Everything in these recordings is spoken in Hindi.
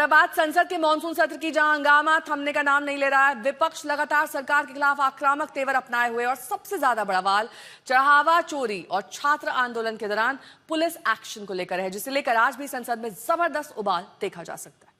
बाद संसद के मानसून सत्र की जहां हंगामा थमने का नाम नहीं ले रहा है, विपक्ष लगातार सरकार के खिलाफ आक्रामक तेवर अपनाए हुए और सबसे ज्यादा बड़ा सवाल चढ़ावा चोरी और छात्र आंदोलन के दौरान पुलिस एक्शन को लेकर है, जिसे लेकर आज भी संसद में जबरदस्त उबाल देखा जा सकता है।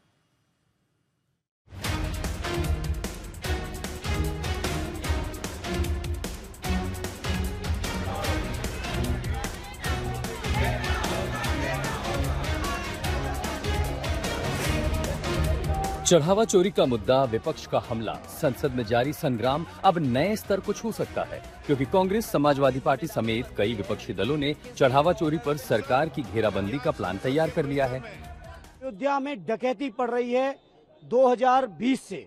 चढ़ावा चोरी का मुद्दा, विपक्ष का हमला, संसद में जारी संग्राम अब नए स्तर को छू सकता है, क्योंकि कांग्रेस, समाजवादी पार्टी समेत कई विपक्षी दलों ने चढ़ावा चोरी पर सरकार की घेराबंदी का प्लान तैयार कर लिया है। अयोध्या में डकैती पड़ रही है 2020 से,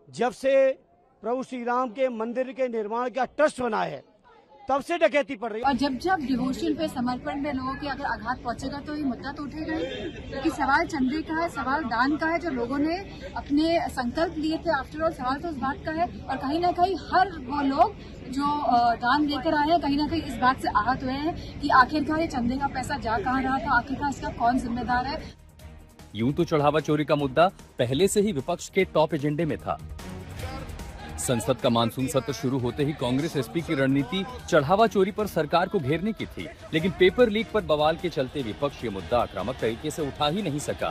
जब से प्रभु श्री राम के मंदिर के निर्माण का ट्रस्ट बना है, तब से डकैती पड़ रही है। और जब जब डिवोशन पे, समर्पण में लोगों के अगर आघात पहुंचेगा तो ये मुद्दा तो उठेगा ही, क्योंकि सवाल चंदे का है, सवाल दान का है, जो लोगों ने अपने संकल्प लिए थे। आफ्टर ऑल सवाल तो इस बात का है, और कहीं ना कहीं हर वो लोग जो दान लेकर आए हैं, कहीं ना कहीं इस बात से आहत हुए हैं कि आखिरकार ये चंदे का पैसा जा कहाँ रहा था, आखिरकार इसका कौन जिम्मेदार है। यूं तो चढ़ावा चोरी का मुद्दा पहले से ही विपक्ष के टॉप एजेंडे में था। संसद का मानसून सत्र शुरू होते ही कांग्रेस एसपी की रणनीति चढ़ावा चोरी पर सरकार को घेरने की थी, लेकिन पेपर लीक पर बवाल के चलते विपक्ष ये मुद्दा आक्रामक तरीके से उठा ही नहीं सका।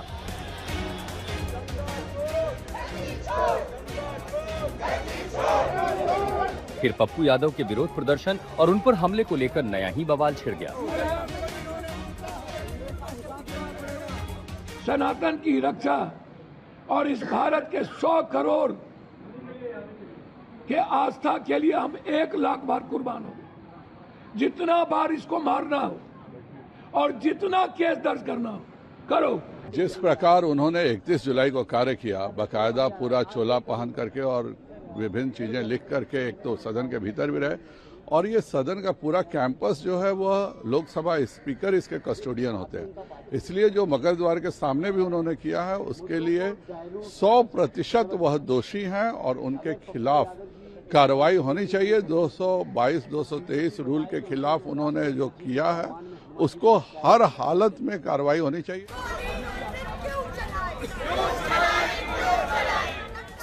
फिर पप्पू यादव के विरोध प्रदर्शन और उन पर हमले को लेकर नया ही बवाल छिड़ गया। सनातन की रक्षा और इस भारत के 100 करोड़ के आस्था के लिए हम 1 लाख बार कुर्बान हो, जितना बार इसको मारना हो और जितना केस दर्ज करना हो करो। जिस प्रकार उन्होंने 31 जुलाई को कार्य किया, बाकायदा पूरा चोला पहन करके और विभिन्न चीजें लिख करके, एक तो सदन के भीतर भी रहे, और ये सदन का पूरा कैंपस जो है वह लोकसभा स्पीकर इसके कस्टोडियन होते हैं, इसलिए जो मकर द्वार के सामने भी उन्होंने किया है उसके लिए 100% वह दोषी हैं और उनके खिलाफ कार्रवाई होनी चाहिए। 222-223 रूल के खिलाफ उन्होंने जो किया है उसको हर हालत में कार्रवाई होनी चाहिए।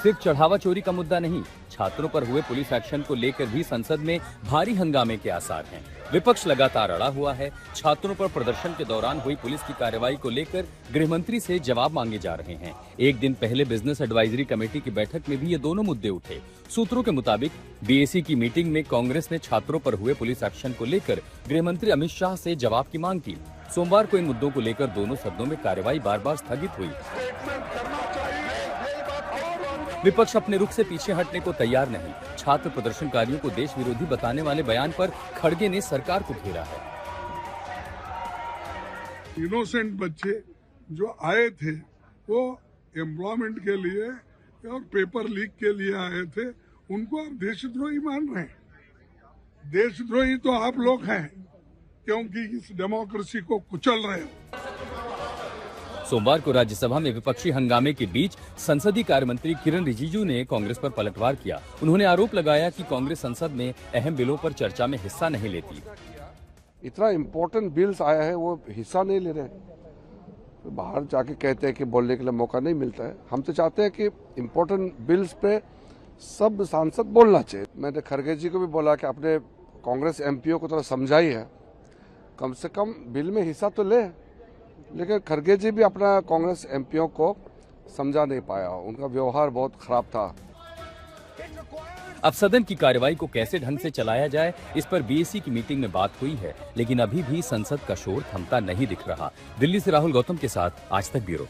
सिर्फ चढ़ावा चोरी का मुद्दा नहीं, छात्रों पर हुए पुलिस एक्शन को लेकर भी संसद में भारी हंगामे के आसार हैं। विपक्ष लगातार अड़ा हुआ है। छात्रों पर प्रदर्शन के दौरान हुई पुलिस की कार्रवाई को लेकर गृह मंत्री से जवाब मांगे जा रहे हैं। एक दिन पहले बिजनेस एडवाइजरी कमेटी की बैठक में भी ये दोनों मुद्दे उठे। सूत्रों के मुताबिक बीएसी की मीटिंग में कांग्रेस ने छात्रों पर हुए पुलिस एक्शन को लेकर गृह मंत्री अमित शाह से जवाब की मांग की। सोमवार को इन मुद्दों को लेकर दोनों सदनों में कार्रवाई बार बार स्थगित हुई। विपक्ष अपने रुख से पीछे हटने को तैयार नहीं। छात्र प्रदर्शनकारियों को देश विरोधी बताने वाले बयान पर खड़गे ने सरकार को घेरा है। इनोसेंट बच्चे जो आए थे वो एम्प्लॉयमेंट के लिए और पेपर लीक के लिए आए थे, उनको आप देशद्रोही मान रहे हैं। देशद्रोही तो आप लोग हैं, क्योंकि इस डेमोक्रेसी को कुचल रहे हो। सोमवार को राज्यसभा में विपक्षी हंगामे के बीच संसदीय कार्य मंत्री किरण रिजिजू ने कांग्रेस पर पलटवार किया। उन्होंने आरोप लगाया कि कांग्रेस संसद में अहम बिलों पर चर्चा में हिस्सा नहीं लेती। इतना इम्पोर्टेंट बिल्स आया है वो हिस्सा नहीं ले रहे, तो बाहर जाके कहते हैं कि बोलने के लिए मौका नहीं मिलता है। हम तो चाहते हैं कि इम्पोर्टेंट बिल्स पे सब सांसद बोलना चाहिए। मैंने खड़गे जी को भी बोला कि अपने कांग्रेस एमपीओ को थोड़ा समझाई है, कम से कम बिल में हिस्सा तो ले, लेकिन खड़गे जी भी अपना कांग्रेस एमपीओ को समझा नहीं पाया, उनका व्यवहार बहुत खराब था। अब सदन की कार्रवाई को कैसे ढंग से चलाया जाए, इस पर बीएसी की मीटिंग में बात हुई है, लेकिन अभी भी संसद का शोर थमता नहीं दिख रहा। दिल्ली से राहुल गौतम के साथ आज तक ब्यूरो।